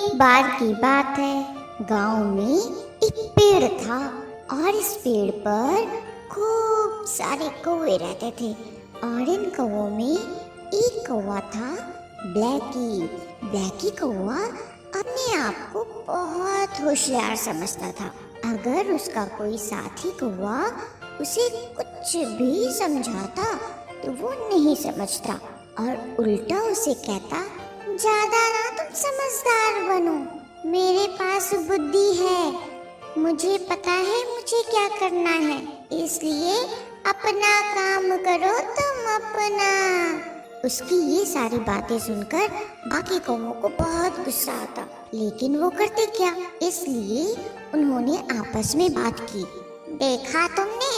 एक बार की बात है, गांव में एक पेड़ था और इस पेड़ पर खूब सारे कौवे रहते थे। और इन कौवों में एक कौवा था ब्लैकी। ब्लैकी कौवा अपने आप को बहुत होशियार समझता था। अगर उसका कोई साथी कौवा उसे कुछ भी समझाता तो वो नहीं समझता और उल्टा उसे कहता, ज्यादा ना तुम समझदार बनो, मेरे पास बुद्धि है, मुझे पता है मुझे क्या करना है, इसलिए अपना काम करो तुम अपना। उसकी ये सारी बातें सुनकर बाकी कौवों को बहुत गुस्सा आता, लेकिन वो करते क्या, इसलिए उन्होंने आपस में बात की। देखा तुमने,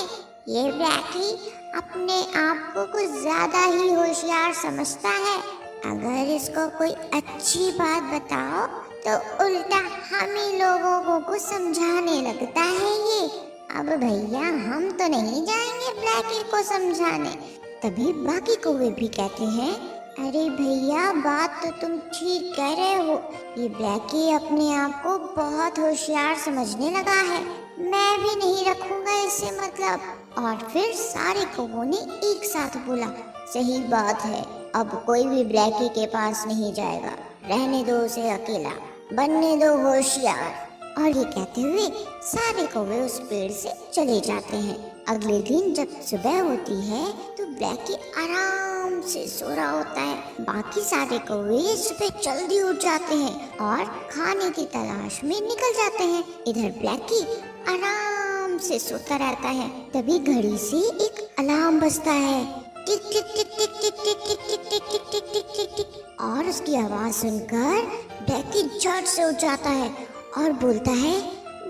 ये ब्लैकी अपने आप को कुछ ज्यादा ही होशियार समझता है। अगर इसको कोई अच्छी बात बताओ तो उल्टा हम ही लोगों को समझाने लगता है ये। अब भैया हम तो नहीं जाएंगे ब्लैकी को समझाने। तभी बाकी कौवे भी कहते हैं, अरे भैया बात तो तुम ठीक कह रहे हो, ये ब्लैकी अपने आप को बहुत होशियार समझने लगा है, मैं भी नहीं रखूंगा इससे मतलब। और फिर सारे कौवों ने एक साथ बोला, सही बात है, अब कोई भी ब्लैकी के पास नहीं जाएगा, रहने दो उसे अकेला, बनने दो होशियार। और ये कहते हुए सारे कौवे उस पेड़ से चले जाते हैं। अगले दिन जब सुबह होती है तो ब्लैकी आराम से सो रहा होता है। बाकी सारे कौवे सुबह जल्दी उठ जाते हैं और खाने की तलाश में निकल जाते हैं। इधर ब्लैकी आराम से सोता रहता है। तभी घड़ी से एक अलार्म बजता है, टिक टिक टिक टिक टिक टिक टिक टिक टिक टिक टिक टिक टिक टिक। और उसकी आवाज सुनकर ब्लैकी झट से उठ जाता है और बोलता है,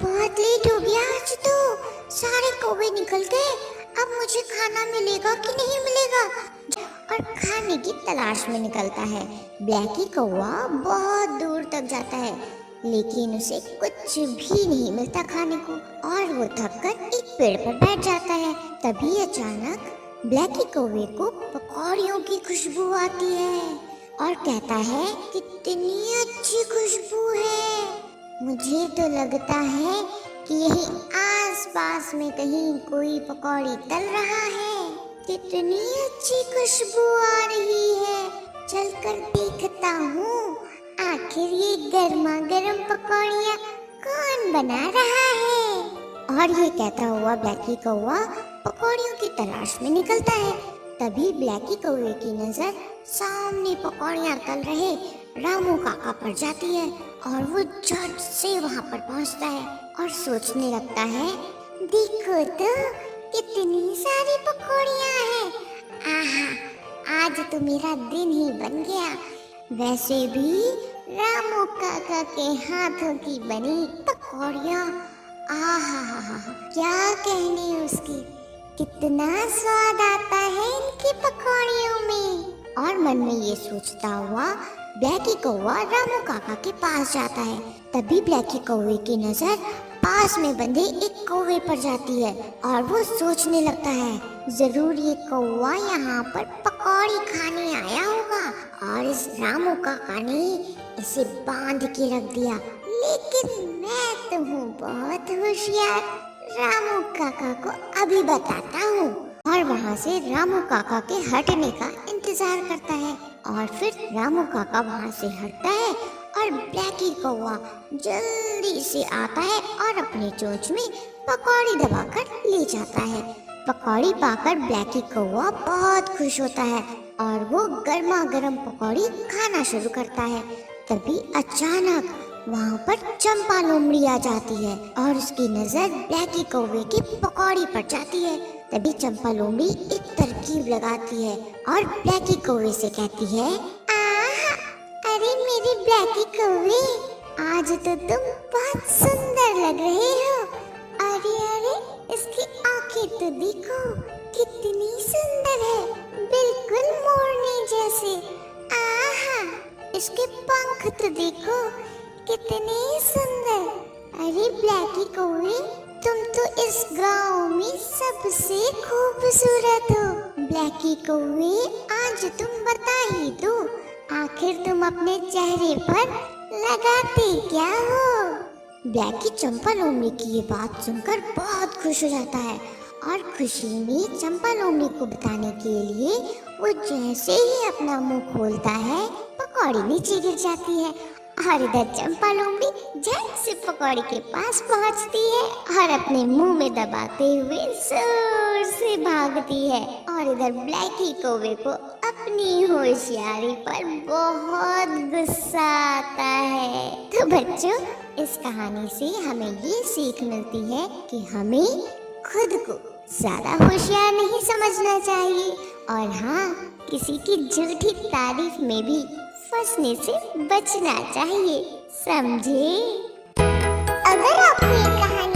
बहुत लेट हो गया आज तो, सारे कौवे निकल गए, अब मुझे खाना मिलेगा कि नहीं मिलेगा। और खाने की तलाश में निकलता है। ब्लैकी कौवा बहुत दूर तक जाता है लेकिन उसे कुछ भी नहीं मिलता खाने को और वो थककर एक पेड़ पर बैठ जाता है। तभी अचानक ब्लैकी कौवे को पकौड़ियों की खुशबू आती है और कहता है, कितनी अच्छी खुशबू है, मुझे तो लगता है कि यही आसपास में कहीं कोई पकौड़ी तल रहा है, कितनी अच्छी खुशबू आ रही है, चलकर देखता हूँ आखिर ये गर्मा गर्म पकौड़ियाँ कौन बना रहा है। और ये कहता हुआ ब्लैकी कौवा पकौड़ियों की तलाश में निकलता है। तभी ब्लैकी कौवे की नजर सामने पकौड़ियाँ तल रहे रामू काका पर जाती है और वो झट से वहाँ पर पहुँचता है और सोचने लगता है, देखो तो कितनी सारी पकौड़ियाँ हैं, आहा आज तो मेरा दिन ही बन गया। वैसे भी रामू काका के हाथों की बनी पकौड़ियाँ, आहा क्या कहने उसकी, कितना स्वाद आता है इनकी पकौड़ियों में। और मन में ये सोचता हुआ ब्लैकी कौवा रामू काका के पास जाता है। तभी ब्लैकी कौवे की नजर पास में बंधे एक कौवे पर जाती है और वो सोचने लगता है, जरूर ये कौवा यहाँ पर पकौड़ी खाने आया होगा और इस रामू काका ने इसे बांध के रख दिया, लेकिन मैं तो हूँ बहुत होशियार, रामू काका को अभी बताता हूँ। और वहाँ से रामू काका के हटने का इंतजार करता है और फिर रामू काका वहाँ से हटता है और ब्लैकी कौवा जल्दी से आता है और अपने चोंच में पकौड़ी दबाकर ले जाता है। पकौड़ी पाकर ब्लैकी कौवा बहुत खुश होता है और वो गर्मा गर्म पकौड़ी खाना शुरू करता है। तभी अचानक वहाँ पर चंपा लोमड़ी आ जाती है और उसकी नजर ब्लैकी कौवे की पकौड़ी पर जाती है। तभी चंपा लोमड़ी एक तरकीब लगाती है और ब्लैकी कौवे से कहती है, आहा अरे मेरी ब्लैकी कौवे, आज तो तुम बहुत सुंदर लग रहे हो, अरे अरे इसकी आंखें तो देखो कितनी सुंदर है, बिल्कुल मोरनी जैसे, आहा इसके पंख तो देखो कितने सुंदर, अरे ब्लैकी कौवे तुम तो इस गांव में सबसे खूबसूरत हो। ब्लैकी कौवे आज तुम बता ही दो, आखिर तुम अपने चेहरे पर लगाते क्या हो? ब्लैकी चंपा लोमड़ी की ये बात सुनकर बहुत खुश हो जाता है और खुशी में चंपा लोमड़ी को बताने के लिए वो जैसे ही अपना मुंह खोलता है पकौड़ी नीचे गिर जाती है और इधर चंपा लोमड़ी झट से पकौड़ी के पास पहुंचती है और अपने मुंह में दबाते हुए जोर से भागती है और इधर ब्लैकी कौवे को अपनी होशियारी पर बहुत गुस्सा आता है। तो बच्चों, इस कहानी से हमें ये सीख मिलती है कि हमें खुद को ज्यादा होशियार नहीं समझना चाहिए और हाँ, किसी की झूठी तारीफ में भी फंसने से बचना चाहिए, समझे? अगर आपको ये कहानी